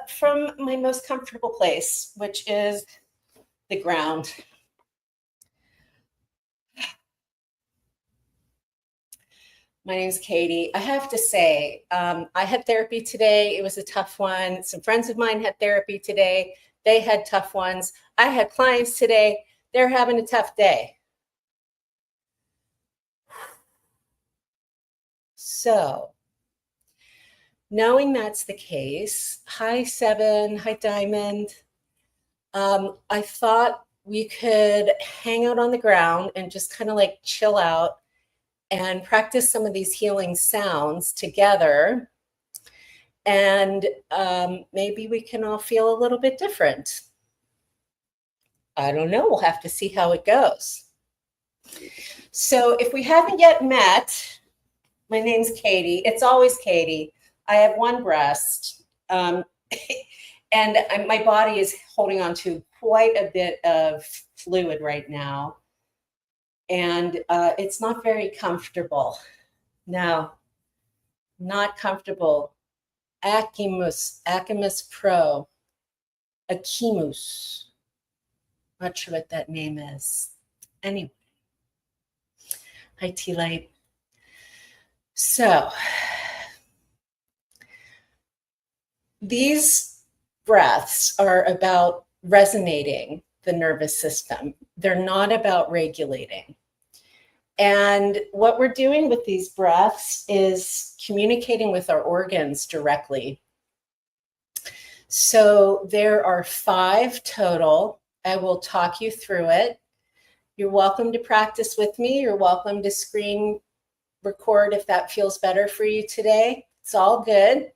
from my most comfortable place, which is the ground. My name's Katie. I have to say, I had therapy today. It was a tough one. Some friends of mine had therapy today. They had tough ones. I had clients today. They're having a tough day. So, knowing that's the case, hi Seven, hi Diamond. I thought we could hang out on the ground and just kind of like chill out and practice some of these healing sounds together. And maybe we can all feel a little bit different. I don't know. We'll have to see how it goes. So if we haven't yet met, my name's Katie. It's always Katie. I have one breast. And my body is holding on to quite a bit of fluid right now. And it's not very comfortable. No, not comfortable. Achimus Pro. Achimus. Not sure what that name is. Anyway. Hi, T-Light. So, these breaths are about resonating the nervous system. They're not about regulating. And what we're doing with these breaths is communicating with our organs directly. So there are 5 total. I will talk you through it. You're welcome to practice with me. You're welcome to screen record if that feels better for you today. It's all good.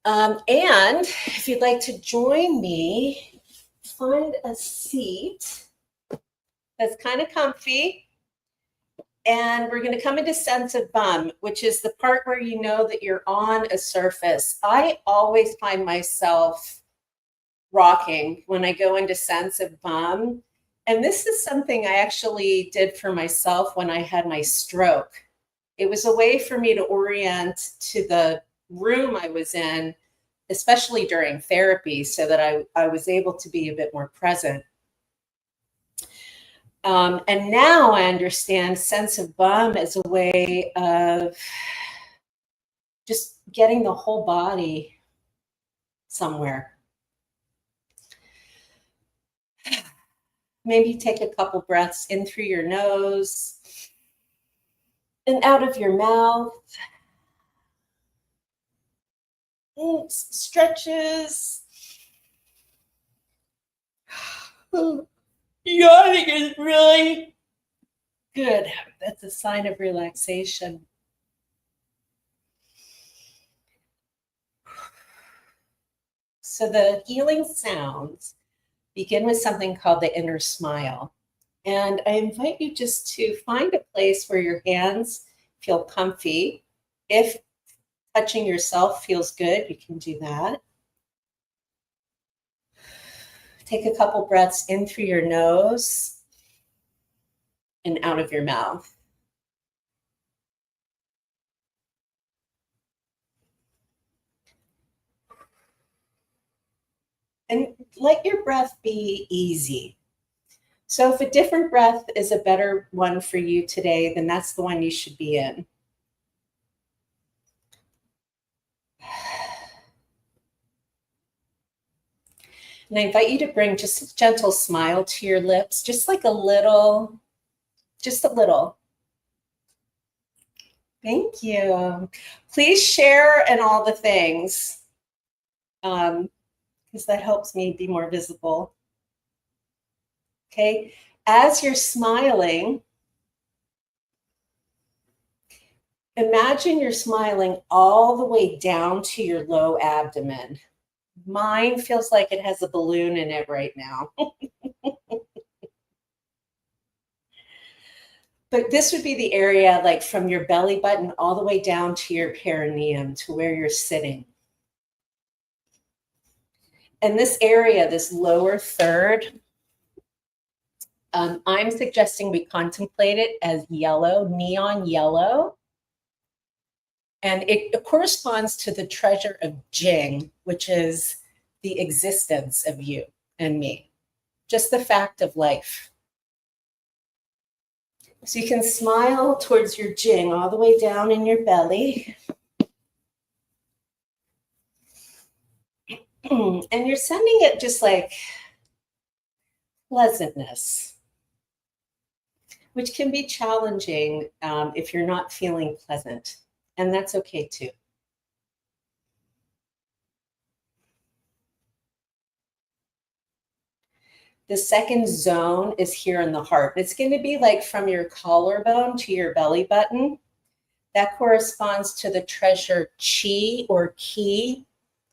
And if you'd like to join me, find a seat that's kind of comfy. And we're going to come into sense of bum, which is the part where you know that you're on a surface. I always find myself rocking when I go into sense of bum. And this is something I actually did for myself when I had my stroke. It was a way for me to orient to the room I was in, especially during therapy, so that I was able to be a bit more present. And now I understand sense of bum as a way of just getting the whole body somewhere. Maybe take a couple breaths in through your nose and out of your mouth. Stretches. Yawning is really good. That's a sign of relaxation. So the healing sounds begin with something called the inner smile. And I invite you just to find a place where your hands feel comfy. If touching yourself feels good, you can do that. Take a couple breaths in through your nose and out of your mouth. And let your breath be easy. So if a different breath is a better one for you today, then that's the one you should be in. And I invite you to bring just a gentle smile to your lips, just like a little, just a little. Thank you. Please share and all the things, because that helps me be more visible. Okay, as you're smiling, imagine you're smiling all the way down to your low abdomen. Mine feels like it has a balloon in it right now. But this would be the area like from your belly button all the way down to your perineum, to where you're sitting. And this area, this lower third, I'm suggesting we contemplate it as yellow, neon yellow. And it corresponds to the treasure of Jing, which is the existence of you and me, just the fact of life. So you can smile towards your Jing all the way down in your belly. And you're sending it just like pleasantness, which can be challenging if you're not feeling pleasant. And that's okay too. The second zone is here in the heart. It's going to be like from your collarbone to your belly button. That corresponds to the treasure chi or ki,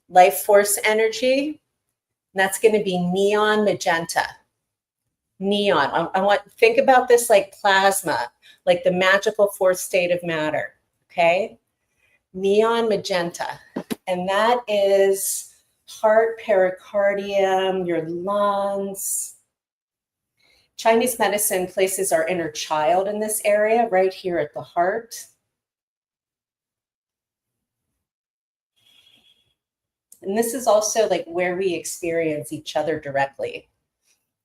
life force energy. And that's going to be neon magenta. Neon. I want think about this like plasma, like the magical fourth state of matter. Okay? Neon magenta. And that is heart, pericardium, your lungs. Chinese medicine places our inner child in this area, right here at the heart. And this is also like where we experience each other directly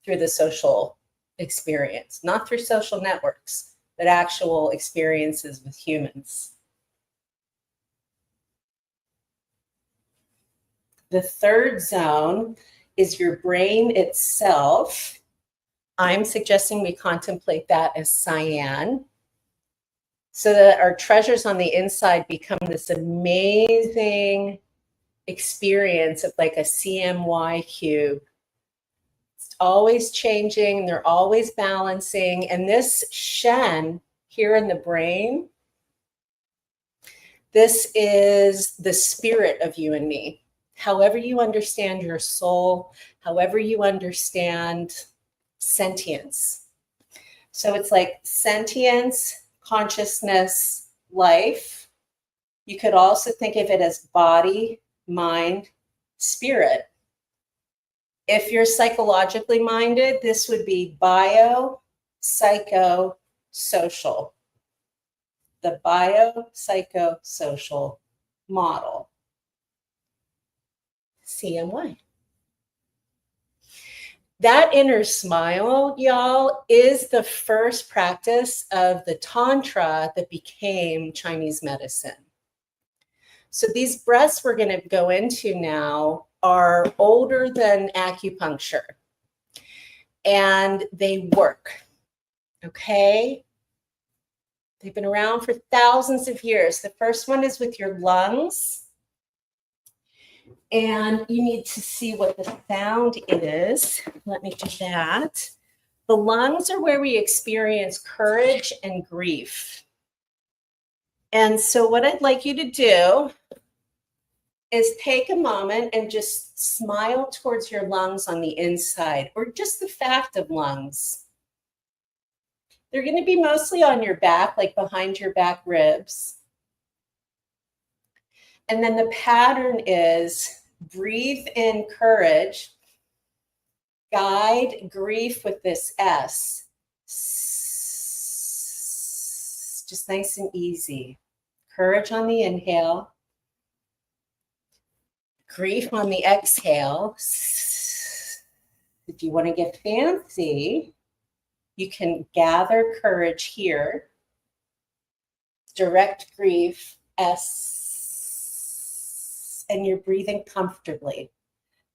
through the social experience, not through social networks, but actual experiences with humans. The third zone is your brain itself. I'm suggesting we contemplate that as cyan, so that our treasures on the inside become this amazing experience of like a CMY cube. It's always changing, they're always balancing. And this Shen here in the brain, this is the spirit of you and me. However you understand your soul, however you understand sentience. So it's like sentience, consciousness, life. You could also think of it as body, mind, spirit. If you're psychologically minded, this would be bio, psycho, social. The bio-psycho-social model. CMY. That inner smile, y'all, is the first practice of the Tantra that became Chinese medicine. So these breaths we're going to go into now are older than acupuncture, and they work, okay? They've been around for thousands of years. The first one is with your lungs. And you need to see what the sound is. Let me do that. The lungs are where we experience courage and grief. And so what I'd like you to do is take a moment and just smile towards your lungs on the inside, or just the fact of lungs. They're going to be mostly on your back, like behind your back ribs. And then the pattern is breathe in courage, guide grief with this S. Just nice and easy. Courage on the inhale, grief on the exhale. If you want to get fancy, you can gather courage here, direct grief, S, and you're breathing comfortably.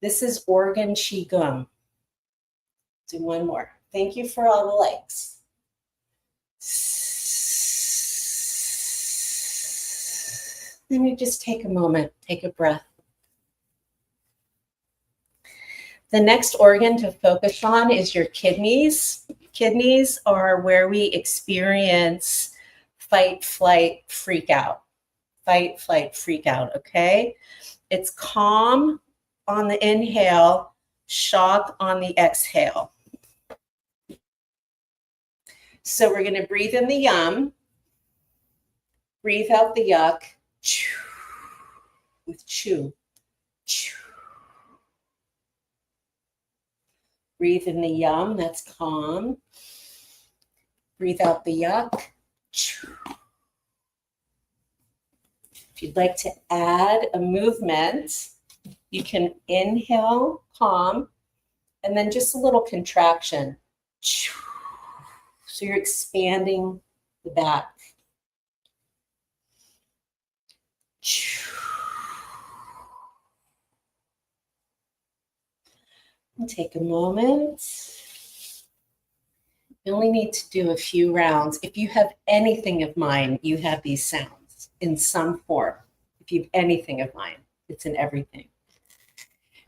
This is organ qigong. Do one more. Thank you for all the likes. Let me just take a moment, take a breath. The next organ to focus on is your kidneys. Kidneys are where we experience fight, flight, freak out. Fight, flight, freak out, okay? It's calm on the inhale, shock on the exhale. So we're going to breathe in the yum, breathe out the yuck, with chew. Breathe in the yum, that's calm. Breathe out the yuck. you'd like to add a movement, you can inhale, calm, and then just a little contraction. So you're expanding the back. And take a moment. You only need to do a few rounds. If you have anything of mine, you have these sounds in some form. If you have anything of mine, it's in everything.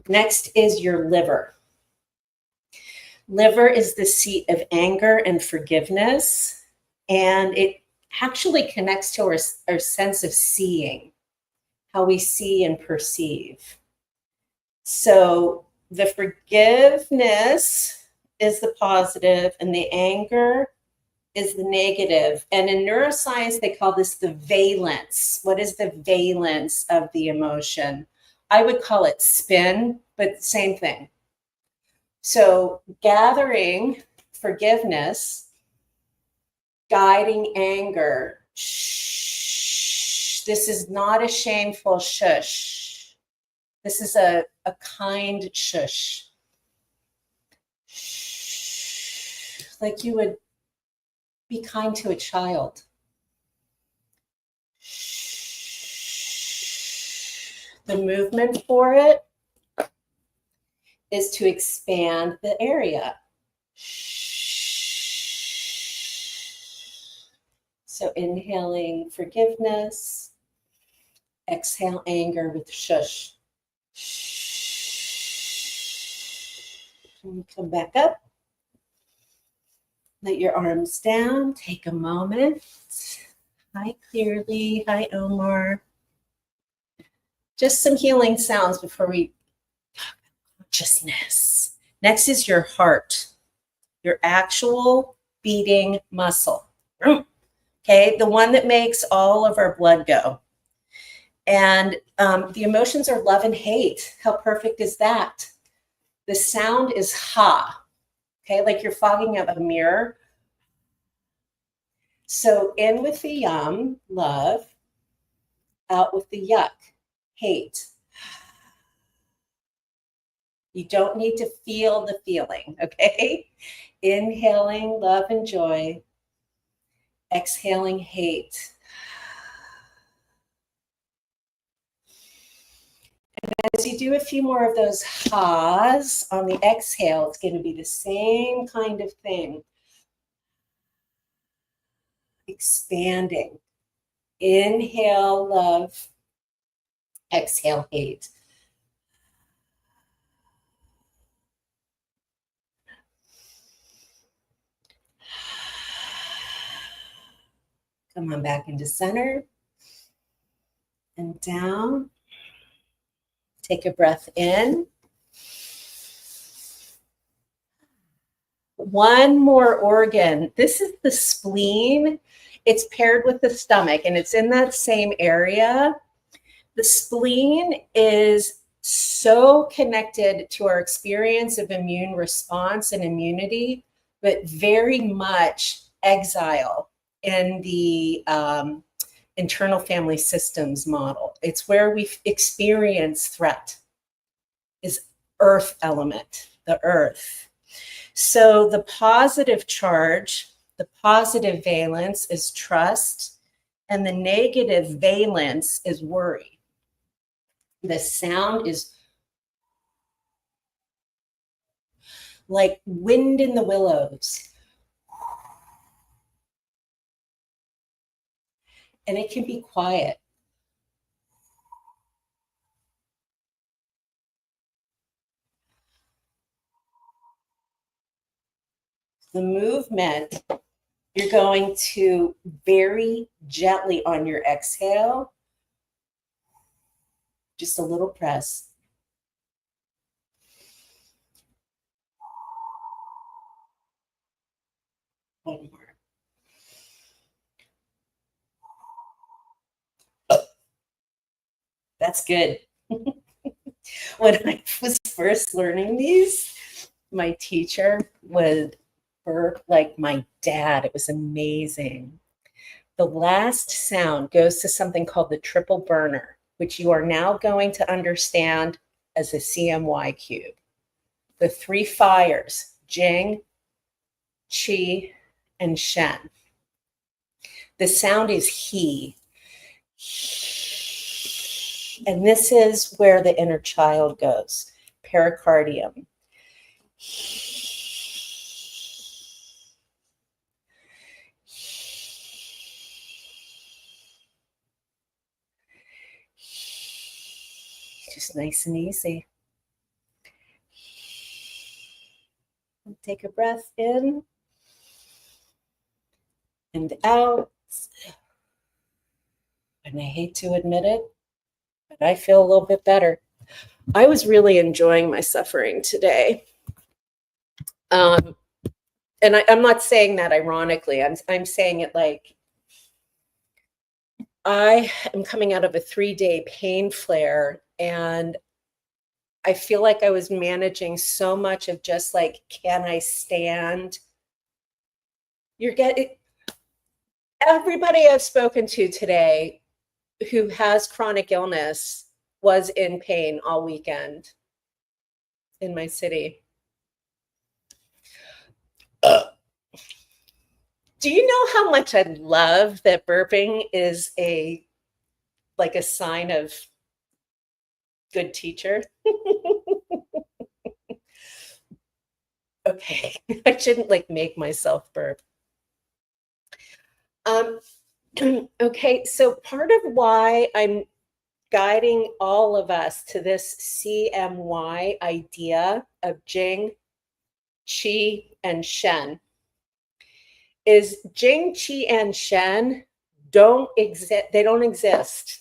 Next is your liver. Liver is the seat of anger and forgiveness, and it actually connects to our sense of seeing, how we see and perceive. So the forgiveness is the positive, and the anger is the negative. And in neuroscience, they call this the valence. What is the valence of the emotion? I would call it spin, but same thing. So gathering forgiveness, guiding anger. Shh. This is not a shameful shush. This is a kind shush. Shh. Like you would be kind to a child. Shh. The movement for it is to expand the area. So inhaling forgiveness, exhale anger with shush. And come back up. Let your arms down. Take a moment. Hi, Clearly. Hi, Omar. Just some healing sounds before we consciousness. Next is your heart, your actual beating muscle. Okay, the one that makes all of our blood go. And the emotions are love and hate. How perfect is that? The sound is ha. Okay, like you're fogging up a mirror. So in with the yum, love, out with the yuck, hate. You don't need to feel the feeling, okay? Inhaling love and joy, exhaling hate. And as you do a few more of those ha's on the exhale, it's going to be the same kind of thing. Expanding. Inhale love, exhale hate. Come on back into center and down. Take a breath in. One more organ. This is the spleen. It's paired with the stomach, and it's in that same area. The spleen is so connected to our experience of immune response and immunity, but very much exile in the internal family systems model. It's where we experience threat, is earth element, the earth. So the positive charge, the positive valence is trust, and the negative valence is worry. The sound is like wind in the willows. And it can be quiet. The movement, you're going to very gently on your exhale, just a little press. One more. That's good. When I was first learning these, my teacher would burp like my dad. It was amazing. The last sound goes to something called the triple burner, which you are now going to understand as a CMY cube. The three fires, Jing, Qi, and Shen. The sound is he. And this is where the inner child goes, pericardium. Just nice and easy. Take a breath in and out. And I hate to admit it, but I feel a little bit better. I was really enjoying my suffering today. And I'm not saying that ironically. I'm saying it like I am coming out of a 3-day pain flare, and I feel like I was managing so much of just like, can I stand? You're getting everybody I've spoken to today who has chronic illness was in pain all weekend in my city. Do you know how much I love that burping is like a sign of good teacher? Okay, I shouldn't like make myself burp. Okay, so part of why I'm guiding all of us to this CMY idea of Jing, Qi, and Shen is Jing, Qi, and Shen don't exist. They don't exist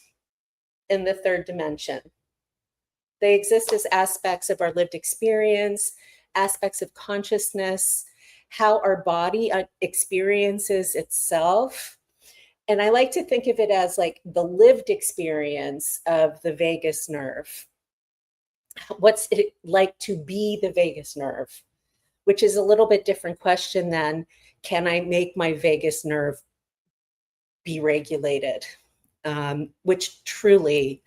in the third dimension. They exist as aspects of our lived experience, aspects of consciousness, how our body experiences itself. And I like to think of it as like the lived experience of the vagus nerve. What's it like to be the vagus nerve? Which is a little bit different question than, can I make my vagus nerve be regulated? Which truly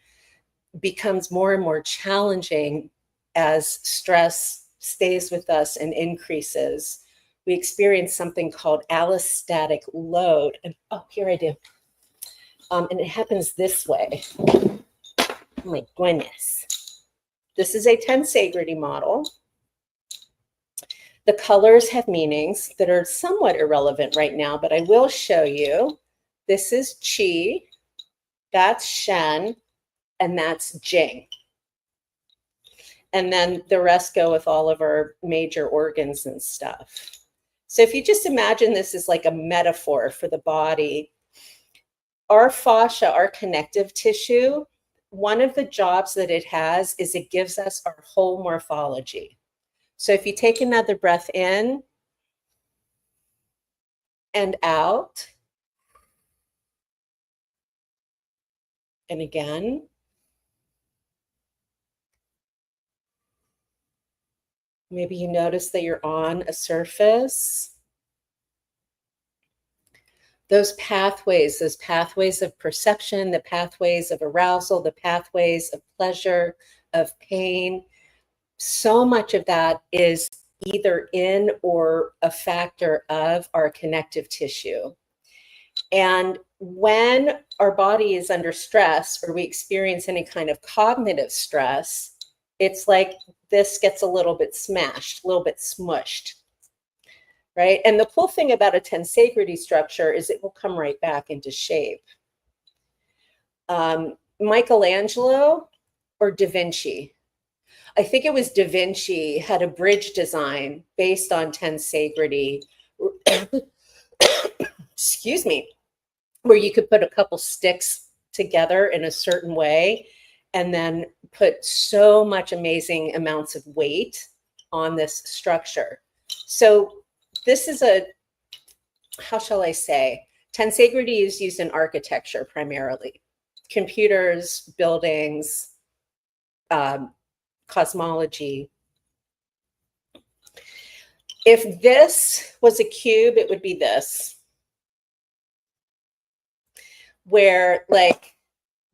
becomes more and more challenging as stress stays with us and increases. We experience something called allostatic load. And oh, here I do. And it happens this way. Oh my goodness. This is a tensegrity model. The colors have meanings that are somewhat irrelevant right now, but I will show you. This is Qi, that's Shen, and that's Jing. And then the rest go with all of our major organs and stuff. So if you just imagine this as like a metaphor for the body, our fascia, our connective tissue, one of the jobs that it has is it gives us our whole morphology. So if you take another breath in and out, and again, maybe you notice that you're on a surface. Those pathways of perception, the pathways of arousal, the pathways of pleasure, of pain, so much of that is either in or a factor of our connective tissue. And when our body is under stress or we experience any kind of cognitive stress, it's like this gets a little bit smashed, a little bit smushed, right? And the cool thing about a tensegrity structure is it will come right back into shape. Michelangelo or Da Vinci? I think it was Da Vinci had a bridge design based on tensegrity. Excuse me, where you could put a couple sticks together in a certain way and then put so much amazing amounts of weight on this structure. So this is a, how shall I say, tensegrity is used in architecture primarily. Computers, buildings, cosmology. If this was a cube, it would be this. where like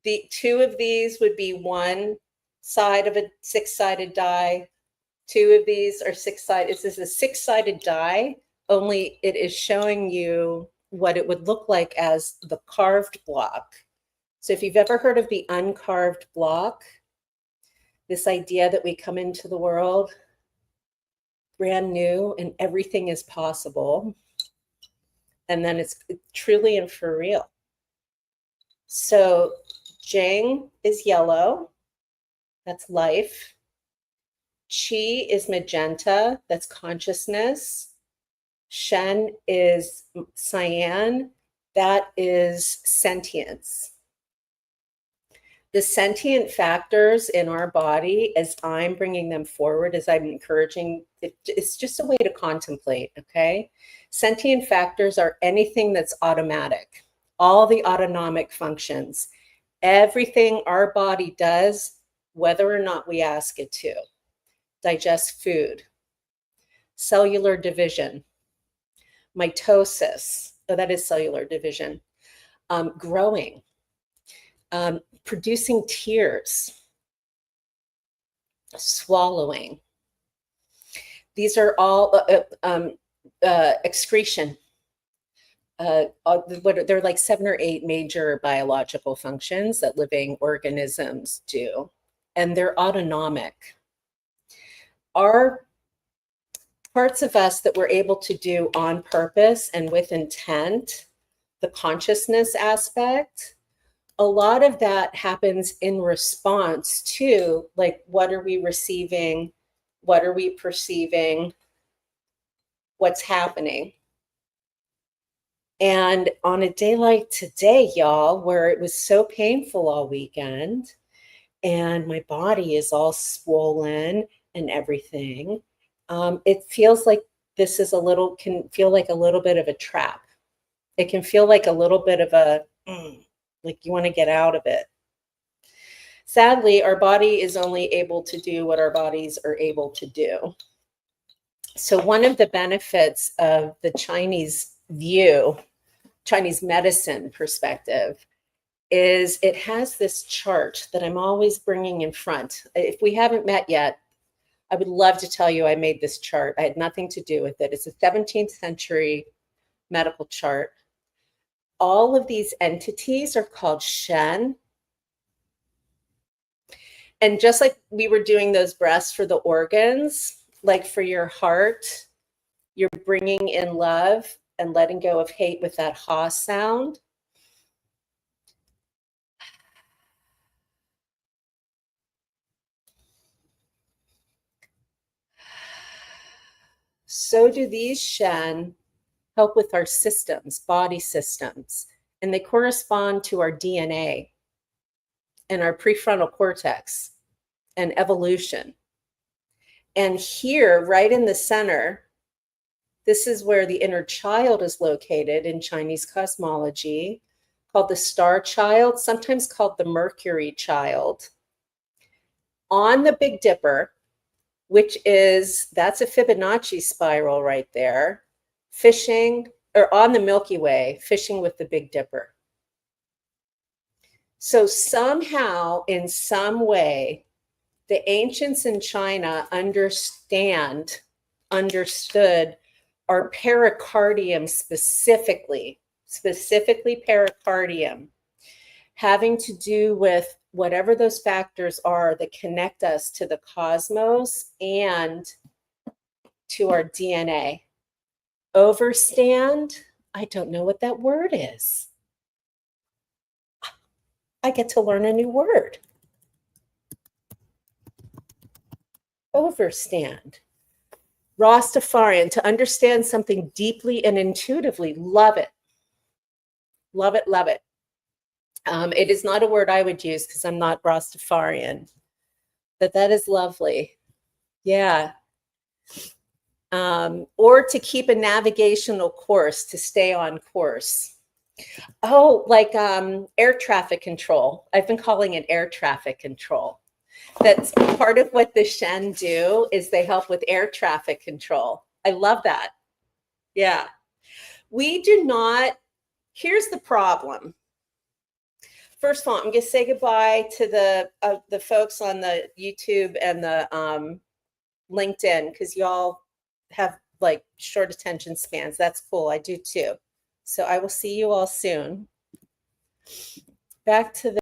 the two of these would be one side of a six-sided die. Two of these are six-sided. This is a six-sided die, only it is showing you what it would look like as the carved block. So if you've ever heard of the uncarved block, this idea that we come into the world brand new and everything is possible, and then it's truly and for real. So Jing is yellow, that's life. Qi is magenta, that's consciousness. Shen is cyan, that is sentience. The sentient factors in our body, as I'm bringing them forward, as I'm encouraging, it's just a way to contemplate, okay? Sentient factors are anything that's automatic, all the autonomic functions, everything our body does, whether or not we ask it to. Digest food, cellular division, mitosis, oh, that is cellular division, growing, producing tears, swallowing. These are all excretion. They're like 7 or 8 major biological functions that living organisms do, and they're autonomic. Our parts of us that we're able to do on purpose and with intent, the consciousness aspect, a lot of that happens in response to, like, what are we receiving? What are we perceiving? What's happening? And on a day like today, y'all, where it was so painful all weekend and my body is all swollen and everything, it feels like this is can feel like a little bit of a trap. It can feel like a little bit of a, like you want to get out of it. Sadly, our body is only able to do what our bodies are able to do. So one of the benefits of the Chinese view, Chinese medicine perspective, is it has this chart that I'm always bringing in front. If we haven't met yet, I would love to tell you I made this chart. I had nothing to do with it. It's a 17th century medical chart. All of these entities are called Shen. And just like we were doing those breaths for the organs, like for your heart, you're bringing in love and letting go of hate with that ha sound. So do these Shen help with our systems, body systems, and they correspond to our DNA and our prefrontal cortex and evolution. And here, right in the center, this is where the inner child is located in Chinese cosmology, called the star child, sometimes called the Mercury child. On the Big Dipper, that's a Fibonacci spiral right there, fishing, or on the Milky Way, fishing with the Big Dipper. So somehow, in some way, the ancients in China understood our pericardium specifically pericardium, having to do with whatever those factors are that connect us to the cosmos and to our DNA. Overstand, I don't know what that word is. I get to learn a new word. Overstand. Rastafarian, to understand something deeply and intuitively. Love it. Love it, love it. It is not a word I would use because I'm not Rastafarian, but that is lovely. Yeah. Or to keep a navigational course, to stay on course. Oh, like air traffic control. I've been calling it air traffic control. That's part of what the Shen do, is they help with air traffic control. I love that. Yeah. We do not, here's the problem. first of all, I'm going to say goodbye to the folks on the YouTube and the LinkedIn, because y'all have like short attention spans. That's cool. I do too. So I will see you all soon. Back to the